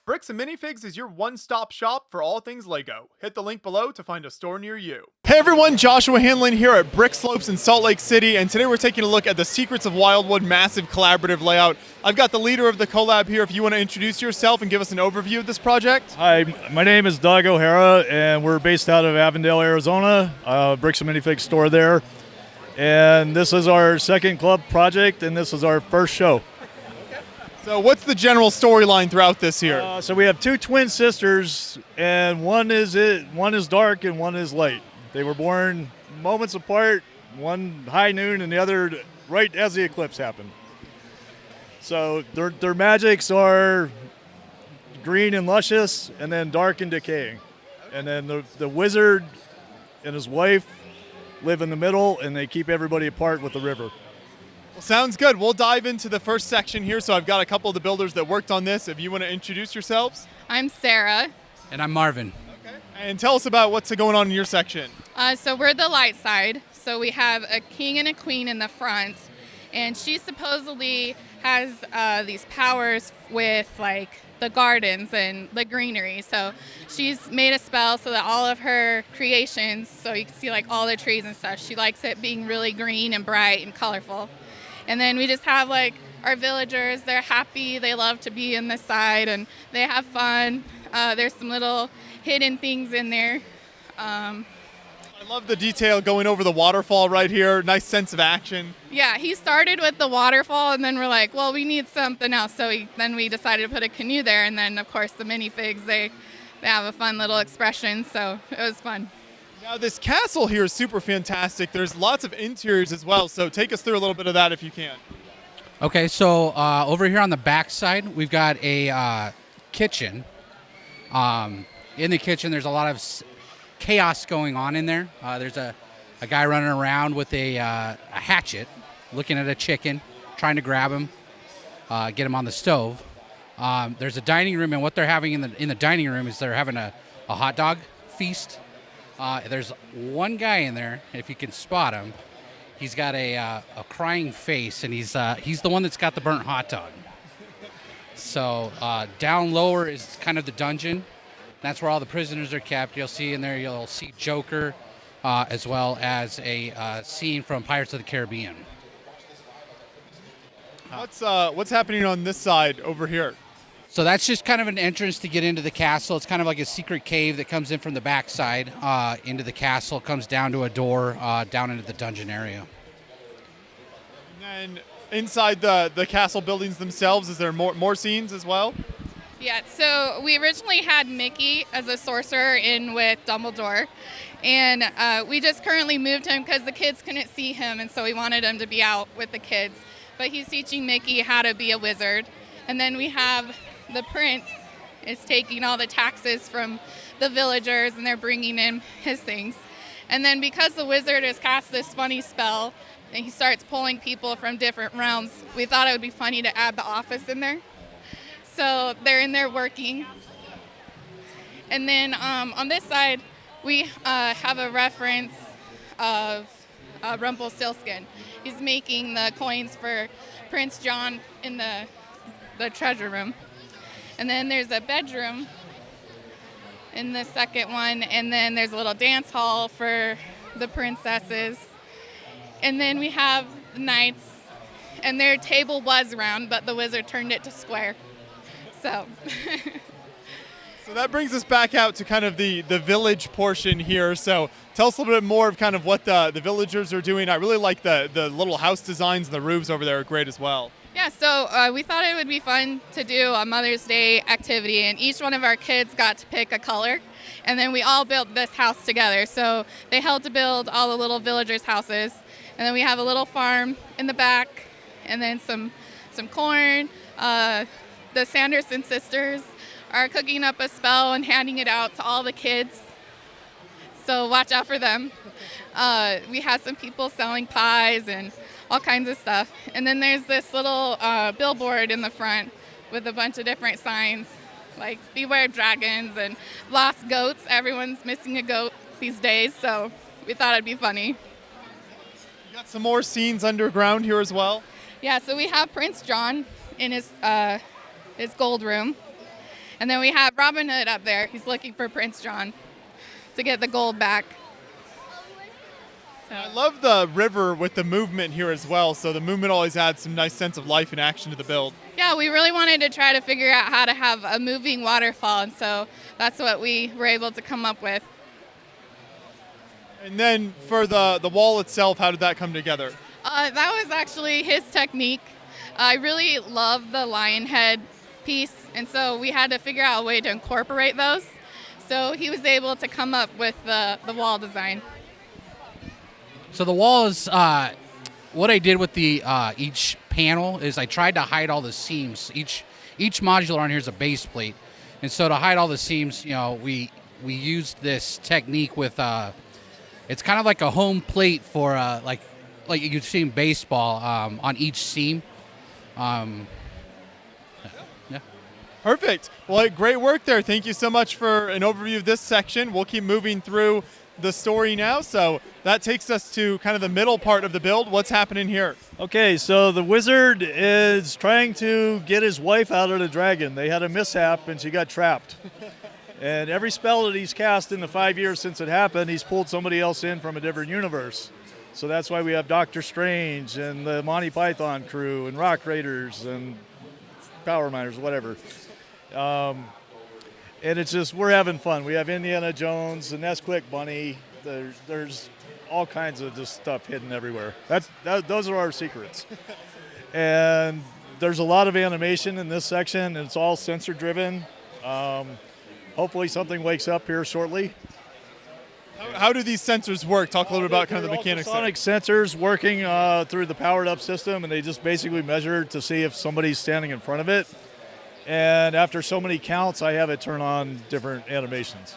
Bricks and Minifigs is your one-stop shop for all things LEGO. Hit the link below to find a store near you. Hey everyone, Joshua Hanlon here at BrickSlopes in Salt Lake City, and today we're taking a look at the Secrets of Wildwood massive collaborative layout. I've got the leader of the collab here if you want to introduce yourself and give us an overview of this project. Hi, my name is Doug O'Hara, and we're based out of Avondale, Arizona, Bricks and Minifigs store there. And this is our second club project, and this is our first show. So what's the general storyline throughout this here? So we have two twin sisters, and one is dark and one is light. They were born moments apart, one high noon and the other right as the eclipse happened. So their magics are green and luscious, and then dark and decaying. And then the wizard and his wife live in the middle, and they keep everybody apart with the river. Well, sounds good. We'll dive into the first section here. So I've got a couple of the builders that worked on this. If you want to introduce yourselves. I'm Sarah. And I'm Marvin. Okay. And tell us about what's going on in your section. So we're the light side. So we have a king and a queen in the front. And she supposedly has these powers with like the gardens and the greenery. So she's made a spell so that all of her creations, so you can see like all the trees and stuff, she likes it being really green and bright and colorful. And then we just have like our villagers, they're happy, they love to be in the side and they have fun. There's some little hidden things in there. I love the detail going over the waterfall right here. Nice sense of action. Yeah, he started with the waterfall and then we're like, well, we need something else. So then we decided to put a canoe there. And then of course the minifigs, they have a fun little expression. So it was fun. Now this castle here is super fantastic. There's lots of interiors as well. So take us through a little bit of that if you can. Okay, so over here on the back side, we've got a kitchen. In the kitchen, there's a lot of chaos going on in there. There's a guy running around with a hatchet, looking at a chicken, trying to grab him, get him on the stove. There's a dining room, and what they're having in the dining room is they're having a hot dog feast. There's one guy in there, if you can spot him. He's got a crying face, and he's the one that's got the burnt hot dog. So down lower is kind of the dungeon. That's where all the prisoners are kept. You'll see in there, you'll see Joker, as well as a scene from Pirates of the Caribbean. What's happening on this side over here? So that's just kind of an entrance to get into the castle. It's kind of like a secret cave that comes in from the backside into the castle, comes down to a door down into the dungeon area. And then inside the castle buildings themselves, is there more scenes as well? Yeah, so we originally had Mickey as a sorcerer in with Dumbledore, and we just currently moved him because the kids couldn't see him, and so we wanted him to be out with the kids. But he's teaching Mickey how to be a wizard. And then we have the prince is taking all the taxes from the villagers, and they're bringing in his things. And then because the wizard has cast this funny spell, and he starts pulling people from different realms, we thought it would be funny to add the office in there. So they're in there working. And then on this side, we have a reference of Rumpelstiltskin. He's making the coins for Prince John in the treasure room. And then there's a bedroom in the second one. And then there's a little dance hall for the princesses. And then we have the knights. And their table was round, but the wizard turned it to square. So that brings us back out to kind of the village portion here. So tell us a little bit more of kind of what the villagers are doing. I really like the little house designs, and the roofs over there are great as well. Yeah, so we thought it would be fun to do a Mother's Day activity, and each one of our kids got to pick a color, and then we all built this house together. So they helped to build all the little villagers' houses, and then we have a little farm in the back, and then some corn. The Sanderson sisters are cooking up a spell and handing it out to all the kids. So watch out for them. We have some people selling pies and all kinds of stuff. And then there's this little billboard in the front with a bunch of different signs, like beware dragons and lost goats. Everyone's missing a goat these days, so we thought it'd be funny. You got some more scenes underground here as well? Yeah, so we have Prince John in his gold room. And then we have Robin Hood up there. He's looking for Prince John to get the gold back. So. I love the river with the movement here as well. So the movement always adds some nice sense of life and action to the build. Yeah, we really wanted to try to figure out how to have a moving waterfall, and so that's what we were able to come up with. And then for the wall itself, how did that come together? That was actually his technique. I really love the lion head piece, and so we had to figure out a way to incorporate those. So he was able to come up with the wall design. So the wall is, what I did with the each panel is I tried to hide all the seams. Each modular on here is a base plate. And so to hide all the seams, we used this technique with, it's kind of like a home plate for, like you'd see in baseball on each seam. Yeah. Perfect. Well, great work there. Thank you so much for an overview of this section. We'll keep moving through the story now. So that takes us to kind of the middle part of the build. What's happening here? Okay, so the wizard is trying to get his wife out of the dragon. They had a mishap and she got trapped. And every spell that he's cast in the 5 years since it happened, he's pulled somebody else in from a different universe. So that's why we have Doctor Strange and the Monty Python crew and Rock Raiders and Power Miners, whatever. And it's just, we're having fun. We have Indiana Jones, the Nesquik Bunny. There's all kinds of just stuff hidden everywhere. Those are our secrets. And there's a lot of animation in this section, and it's all sensor driven. Hopefully something wakes up here shortly. How do these sensors work? Talk a little bit about kind of the mechanics. Sonic sensors working through the powered up system, and they just basically measure to see if somebody's standing in front of it. And after so many counts, I have it turn on different animations.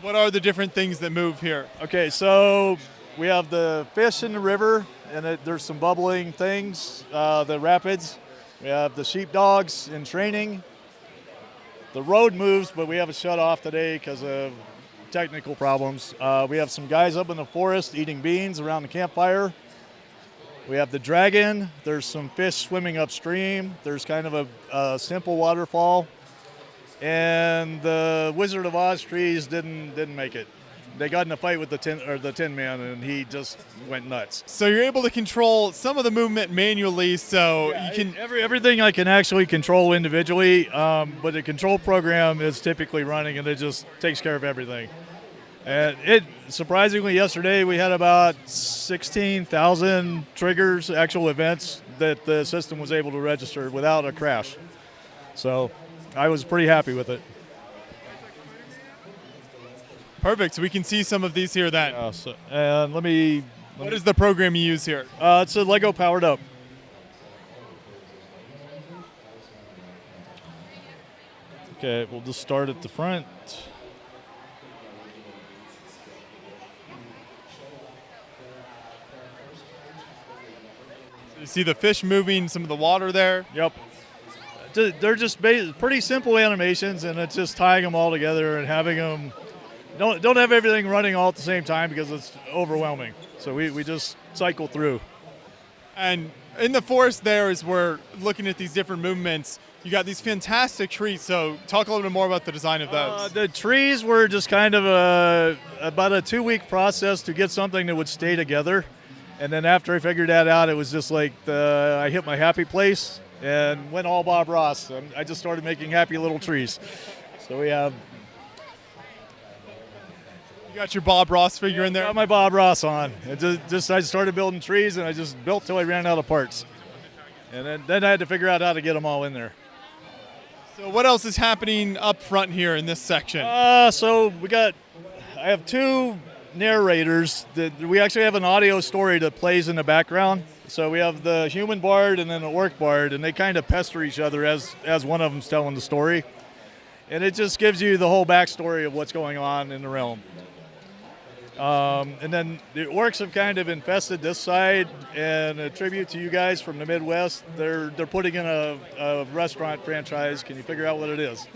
What are the different things that move here? Okay, so we have the fish in the river, and there's some bubbling things, the rapids. We have the sheepdogs in training. The road moves, but we have it shut off today because of technical problems. We have some guys up in the forest eating beans around the campfire. We have the dragon. There's some fish swimming upstream. There's kind of a simple waterfall. And the Wizard of Oz trees didn't make it. They got in a fight with the Tin Man, and he just went nuts. So you're able to control some of the movement manually, so you can... Everything I can actually control individually, but the control program is typically running, and it just takes care of everything. And surprisingly, yesterday we had about 16,000 triggers, actual events, that the system was able to register without a crash. So I was pretty happy with it. Perfect. So we can see some of these here then. And what is the program you use here? It's a Lego powered up. Okay, we'll just start at the front. You see the fish moving, some of the water there. Yep. They're just pretty simple animations, and it's just tying them all together and having them. Don't have everything running all at the same time because it's overwhelming. So we just cycle through. And in the forest there, as we're looking at these different movements, you got these fantastic trees. So talk a little bit more about the design of those. The trees were just kind of about a 2-week process to get something that would stay together. And then after I figured that out, it was just like I hit my happy place and went all Bob Ross. I just started making happy little trees. So we have... You got your Bob Ross figure in there? Got my Bob Ross on. I started building trees, and I just built till I ran out of parts. And then I had to figure out how to get them all in there. So what else is happening up front here in this section? So I have 2 narrators. We actually have an audio story that plays in the background. So we have the human bard and then the orc bard, and they kind of pester each other as one of them's telling the story. And it just gives you the whole backstory of what's going on in the realm. And then the orcs have kind of infested this side, and a tribute to you guys from the Midwest, they're putting in a restaurant franchise. Can you figure out what it is?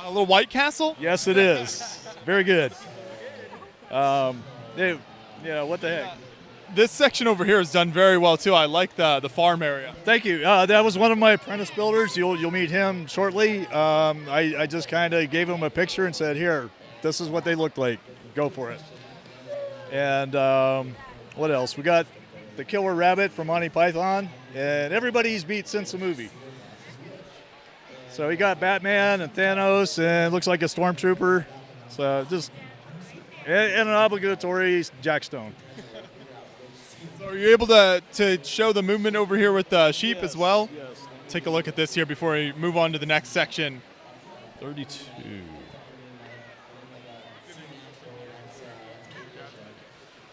A little White Castle? Yes, it is. Very good. What the heck? This section over here is done very well too. I like the farm area. Thank you. That was one of my apprentice builders. You'll meet him shortly. I just kind of gave him a picture and said, here, this is what they look like. Go for it. And what else? We got the killer rabbit from Monty Python, and everybody's beat since the movie. So we got Batman and Thanos, and looks like a stormtrooper. So just and an obligatory Jack Stone. So are you able to show the movement over here with the sheep as well? Yes. Take a look at this here before we move on to the next section. 32.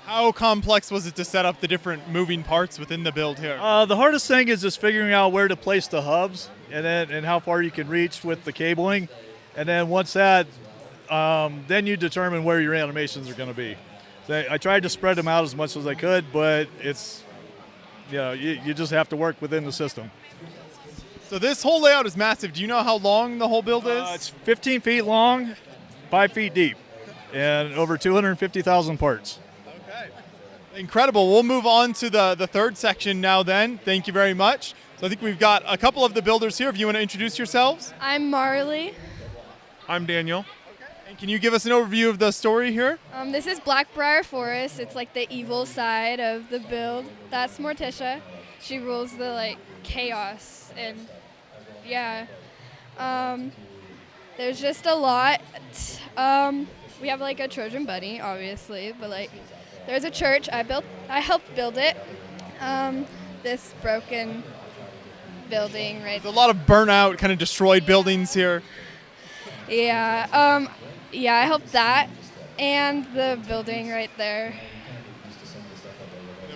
How complex was it to set up the different moving parts within the build here? The hardest thing is just figuring out where to place the hubs and how far you can reach with the cabling. And then once that, then you determine where your animations are going to be. So I tried to spread them out as much as I could, but it's, you just have to work within the system. So this whole layout is massive. Do you know how long the whole build is? It's 15 feet long, 5 feet deep, and over 250,000 parts. Incredible. We'll move on to the third section now then. Thank you very much. So I think we've got a couple of the builders here. If you want to introduce yourselves. I'm Marley. I'm Daniel. And can you give us an overview of the story here? This is Blackbriar Forest. It's like the evil side of the build. That's Morticia. She rules the chaos and yeah. There's just a lot. We have a Trojan bunny, obviously, but there's a church I helped build it. This broken building right There's a lot of burnout, kind of destroyed buildings here. Yeah. Yeah, I helped that and the building right there.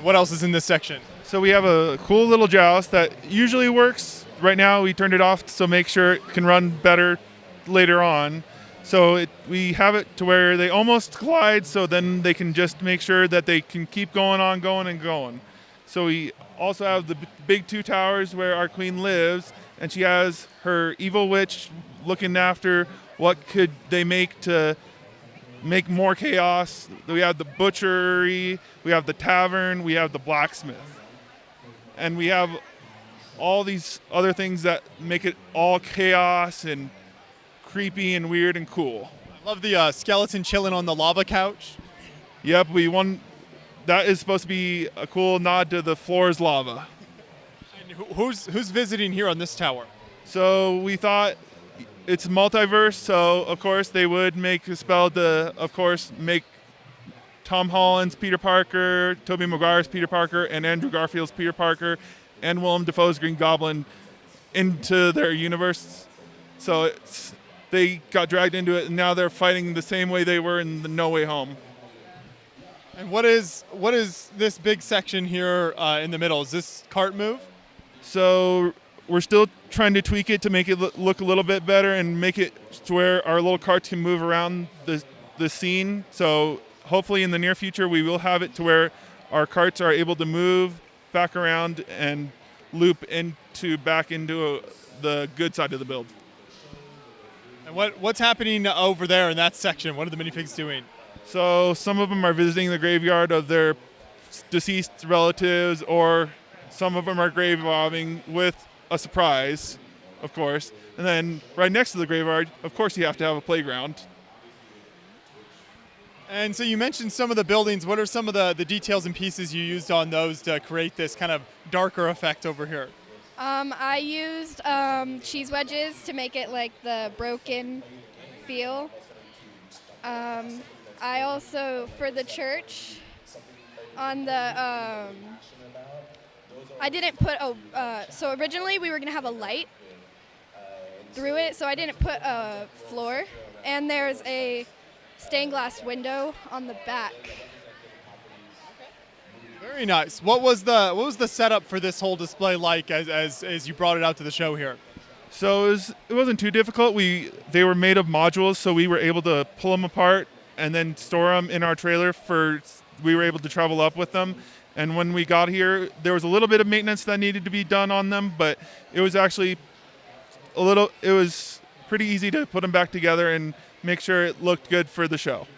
What else is in this section? So we have a cool little joust that usually works. Right now we turned it off so make sure it can run better later on. So we have it to where they almost collide, so then they can just make sure that they can keep going. So we also have the big two towers where our queen lives, and she has her evil witch looking after what could they make to make more chaos. We have the butchery, we have the tavern, we have the blacksmith. And we have all these other things that make it all chaos and creepy and weird and cool. I love the skeleton chilling on the lava couch. Yep, that is supposed to be a cool nod to the floor's lava. And who's visiting here on this tower? So we thought it's multiverse, so of course they would make a spell to, of course, make Tom Holland's Peter Parker, Tobey Maguire's Peter Parker, and Andrew Garfield's Peter Parker, and Willem Dafoe's Green Goblin into their universe. So they got dragged into it, and now they're fighting the same way they were in the No Way Home. And what is this big section here in the middle? Is this cart move? So we're still trying to tweak it to make it look a little bit better and make it to where our little carts can move around the scene. So hopefully in the near future we will have it to where our carts are able to move back around and loop back into the good side of the build. And what's happening over there in that section? What are the minifigs doing? So some of them are visiting the graveyard of their deceased relatives, or some of them are grave robbing with a surprise, of course. And then right next to the graveyard, of course, you have to have a playground. And so you mentioned some of the buildings. What are some of the details and pieces you used on those to create this kind of darker effect over here? I used cheese wedges to make it the broken feel. I also, for the church, on the, I didn't put so originally we were going to have a light through it, so I didn't put a floor. And there's a stained glass window on the back. Very nice. What was the setup for this whole display like as you brought it out to the show here? So it wasn't too difficult. They were made of modules, so we were able to pull them apart and then store them in our trailer we were able to travel up with them. And when we got here, there was a little bit of maintenance that needed to be done on them, but it was actually it was pretty easy to put them back together and make sure it looked good for the show.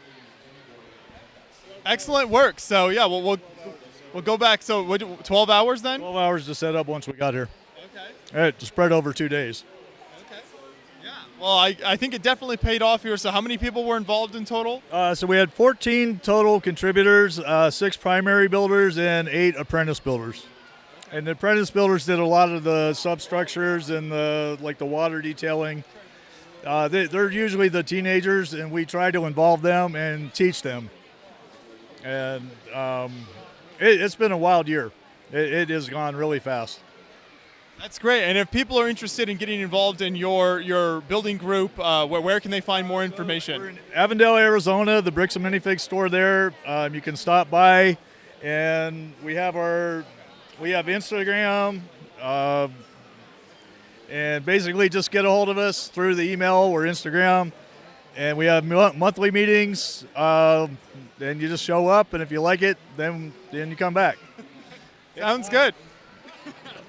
Excellent work. So yeah, we're We'll go back. So, 12 hours then? 12 hours to set up once we got here. Okay. To spread over 2 days. Okay. Yeah. Well, I think it definitely paid off here. So, how many people were involved in total? So we had 14 total contributors, 6 primary builders, and 8 apprentice builders. And the apprentice builders did a lot of the substructures and the water detailing. They're usually the teenagers, and we try to involve them and teach them. And it's been a wild year. It has gone really fast. That's great. And if people are interested in getting involved in your building group, where can they find more information? We're in Avondale, Arizona, the Bricks and Minifigs store there. You can stop by, and we have Instagram, and basically just get a hold of us through the email or Instagram. And we have monthly meetings, and you just show up, and if you like it, then you come back. Sounds good.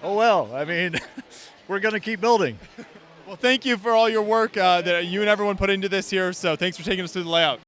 Oh, well, I mean, we're going to keep building. Well, thank you for all your work that you and everyone put into this here. So thanks for taking us through the layout.